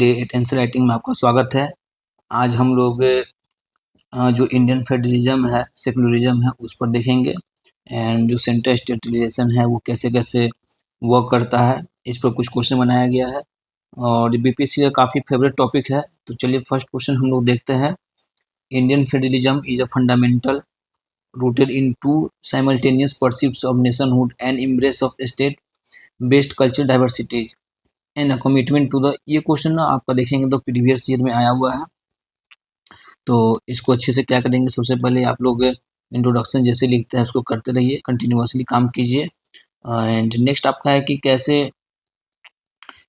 Tense writing में आपका स्वागत है। आज हम लोग जो इंडियन फेडरलिज्म है, सेकुलरिज्म है, उस पर देखेंगे एंड जो सेंटर स्टेट रिलेशन है वो कैसे कैसे वर्क करता है, इस पर कुछ क्वेश्चन बनाया गया है और बीपीएससी का काफ़ी फेवरेट टॉपिक है। तो चलिए फर्स्ट क्वेश्चन हम लोग देखते हैं। Indian federalism is a fundamental rooted in two simultaneous pursuits of nationhood and embrace of state based cultural diversities and commitment to the, ये क्वेश्चन ना आपका देखेंगे तो प्रीवियस ईयर में आया हुआ है। तो इसको अच्छे से क्या करेंगे, सबसे पहले आप लोग इंट्रोडक्शन जैसे लिखते हैं उसको करते रहिए, कंटिन्यूअसली काम कीजिए। एंड नेक्स्ट आपका है कि कैसे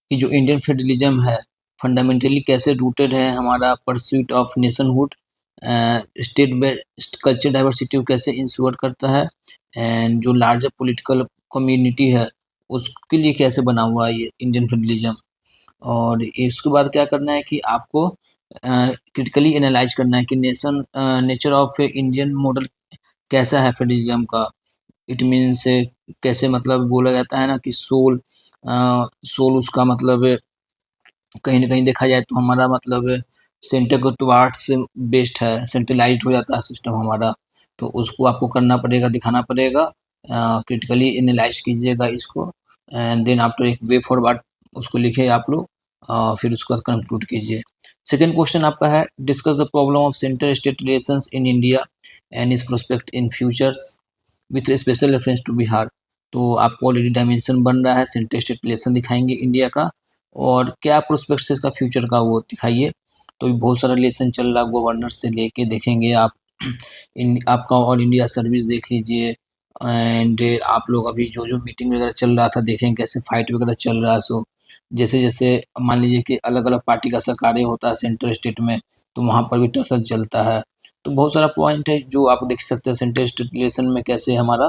कि जो इंडियन फेडरलिज्म है फंडामेंटली कैसे रूटेड है हमारा pursuit of nationhood, state based culture diversity को कैसे इंश्योर करता है एंड जो लार्जर पॉलिटिकल कम्युनिटी है उसके लिए कैसे बना हुआ है ये इंडियन फेडरलिज्म। और इसके बाद क्या करना है कि आपको क्रिटिकली एनालाइज करना है कि नेचर ऑफ इंडियन मॉडल कैसा है फेडरलिज्म का। इट मीन्स कैसे, मतलब बोला जाता है ना कि सोल उसका मतलब कहीं ना कहीं देखा जाए तो हमारा मतलब सेंटर को टुवार्ड्स बेस्ड है, सेंट्रलाइज्ड हो जाता है सिस्टम हमारा। तो उसको आपको करना पड़ेगा, दिखाना पड़ेगा, क्रिटिकली एनालाइज कीजिएगा इसको एंड देन आफ्टर एक वे फॉरवर्ड उसको लिखे आप लोग, फिर उसके बाद कंक्लूड कीजिए। सेकेंड क्वेश्चन आपका है discuss the problem of centre state relations in India and its prospect in futures with special reference to Bihar. तो आपको ऑलरेडी डायमेंशन बन रहा है, सेंटर स्टेट रिलेशन दिखाएंगे इंडिया का और क्या प्रोस्पेक्ट से इसका फ्यूचर का वो दिखाइए। तो बहुत सारा रिलेशन चल रहा है, गवर्नर से लेके देखेंगे आप आपका ऑल इंडिया सर्विस देख लीजिए एंड आप लोग अभी जो जो मीटिंग वगैरह चल रहा था देखेंगे कैसे फाइट वगैरह चल रहा है। सो जैसे जैसे मान लीजिए कि अलग अलग पार्टी का सरकारें होता है सेंट्रल स्टेट में, तो वहाँ पर भी टसल चलता है। तो बहुत सारा पॉइंट है जो आप देख सकते हैं सेंट्रल स्टेट रिलेशन में कैसे हमारा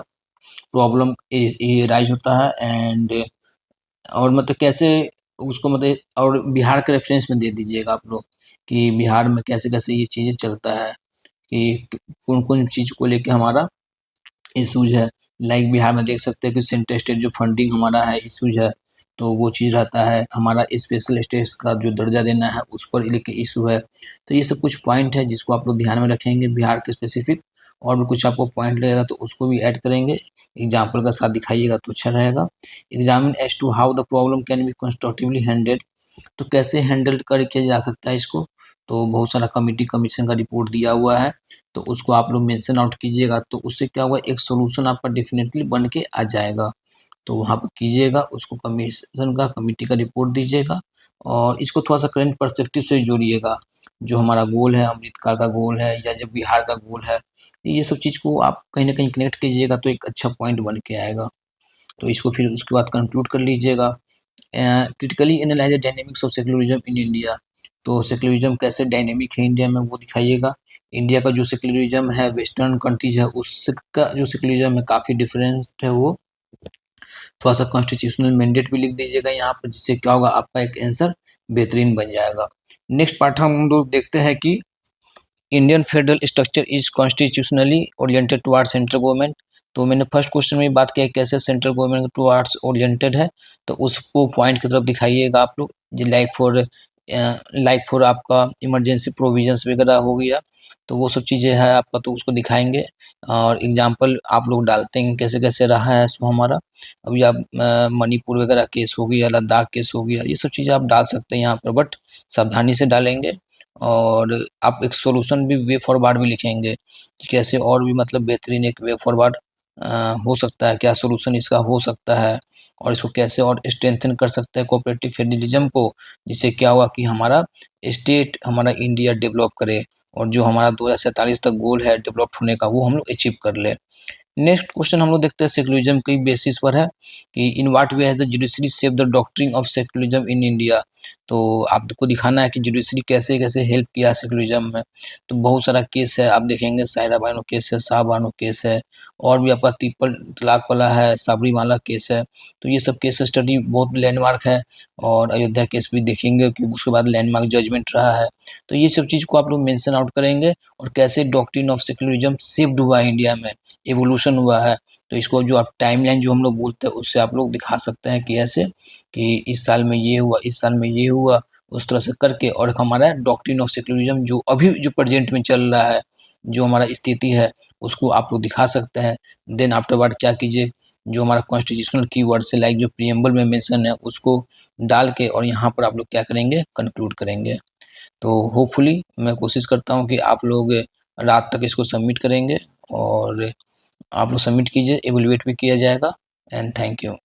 प्रॉब्लम ये राइज होता है एंड और मतलब कैसे उसको मतलब, और बिहार के रेफरेंस में दे दीजिएगा आप लोग कि बिहार में कैसे कैसे ये चीज़ें चलता है कि कौन कौन चीज़ को लेके हमारा इशूज है। लाइक बिहार में देख सकते हैं कि सेंट्रल स्टेट जो फंडिंग हमारा है इशूज है, तो वो चीज़ रहता है। हमारा स्पेशल स्टेट्स का जो दर्जा देना है उस पर लेके इशू है। तो ये सब कुछ पॉइंट है जिसको आप लोग ध्यान में रखेंगे बिहार के स्पेसिफिक, और भी कुछ आपको पॉइंट लगेगा तो उसको भी ऐड करेंगे, एग्जाम्पल का साथ दिखाइएगा तो अच्छा रहेगा। Examine as to how the problem can be constructively handled, तो कैसे हैंडल कर किया जा सकता है इसको। तो बहुत सारा कमिटी कमीशन का रिपोर्ट दिया हुआ है, तो उसको आप लोग मेंशन आउट कीजिएगा, तो उससे क्या हुआ एक सोल्यूशन आपका डेफिनेटली बन के आ जाएगा। तो वहाँ पर कीजिएगा, उसको कमीशन का कमिटी का रिपोर्ट दीजिएगा और इसको थोड़ा सा करंट पर्सपेक्टिव से जोड़िएगा। जो हमारा गोल है, अमृतकाल का गोल है या जब बिहार का गोल है, ये सब चीज़ को आप कहीं ना कहीं कनेक्ट कीजिएगा तो एक अच्छा पॉइंट बन के आएगा। तो इसको फिर उसके बाद कंक्लूड कर लीजिएगा। Critically analyse the dynamics of secularism in India, तो सेक्युलरिज्म कैसे डायनेमिक है इंडिया में वो दिखाइएगा। इंडिया का जो सेक्युलरिज्म है वेस्टर्न कंट्रीज है उसका जो सेक्युलरिज्म है काफ़ी डिफरेंस है वो। थोड़ा सा कॉन्स्टिट्यूशनल मैंडेट भी लिख दीजिएगा यहाँ पर, जिससे क्या होगा आपका एक आंसर बेहतरीन बन जाएगा। नेक्स्ट पार्ट हम लोग देखते हैं कि Indian federal structure is constitutionally oriented toward central government. तो मैंने फर्स्ट क्वेश्चन में बात किया कैसे सेंट्रल गवर्नमेंट टुवार्ड्स ओरिएंटेड है, तो उसको पॉइंट की तरफ दिखाइएगा आप लोग। लाइक फॉर आपका इमरजेंसी प्रोविजंस वगैरह हो गया, तो वो सब चीज़ें है आपका, तो उसको दिखाएंगे और एग्जांपल आप लोग डालते हैं कैसे कैसे रहा है सो हमारा। अभी आप मणिपुर वगैरह केस हो गया, लद्दाख केस हो गया, ये सब चीज़ें आप डाल सकते हैं यहाँ पर, बट सावधानी से डालेंगे और आप एक सॉल्यूशन भी वे फॉरवर्ड भी लिखेंगे कि कैसे और भी मतलब बेहतरीन एक वे फॉरवर्ड हो सकता है, क्या सॉल्यूशन इसका हो सकता है और इसको कैसे और स्ट्रेंथन कर सकते हैं कोऑपरेटिव फेडरलिज्म को, जिससे क्या हुआ कि हमारा स्टेट हमारा इंडिया डेवलप करे और जो हमारा 2047 तक गोल है डेवलप्ड होने का वो हम लोग अचीव कर ले। नेक्स्ट क्वेश्चन हम लोग देखते हैं सेक्युलरिज्म की बेसिस पर है कि in what way has the judiciary shape the doctrine of secularism in India. तो आपको दिखाना है कि जुडिशरी कैसे कैसे हेल्प किया सेक्युलरिज्म में। तो बहुत सारा केस है, आप देखेंगे सायरा बानो केस है, शाह बानो केस है, और भी आपका ट्रिपल तलाक वाला है, साबरीमाला केस है। तो ये सब केस स्टडी बहुत लैंडमार्क है और अयोध्या केस भी देखेंगे कि उसके बाद लैंडमार्क जजमेंट रहा है। तो ये सब चीज़ को आप लोग मेंशन आउट करेंगे और कैसे डॉक्ट्रिन ऑफ सेक्युलरिज्म शिफ्ट हुआ है इंडिया में, एवोल्यूशन हुआ है। तो इसको जो आप टाइमलाइन जो हम लोग बोलते हैं उससे आप लोग दिखा सकते हैं कि ऐसे कि इस साल में ये हुआ, इस साल में ये हुआ उस तरह से करके, और एक हमारा डॉक्ट्रिन ऑफ सेक्युलरिज्म जो अभी जो प्रेजेंट में चल रहा है, जो हमारा स्थिति है, उसको आप लोग दिखा सकते हैं। देन आफ्टरवर्ड क्या कीजिए, जो हमारा कॉन्स्टिट्यूशनल कीवर्ड से लाइक जो प्रीएम्बल में मेंशन है उसको डाल के और यहाँ पर आप लोग क्या करेंगे, कंक्लूड करेंगे। तो होपफुली मैं कोशिश करता हूँ कि आप लोग रात तक इसको सबमिट करेंगे, और आप लोग सबमिट कीजिए, एवेलुएट भी किया जाएगा। And thank you.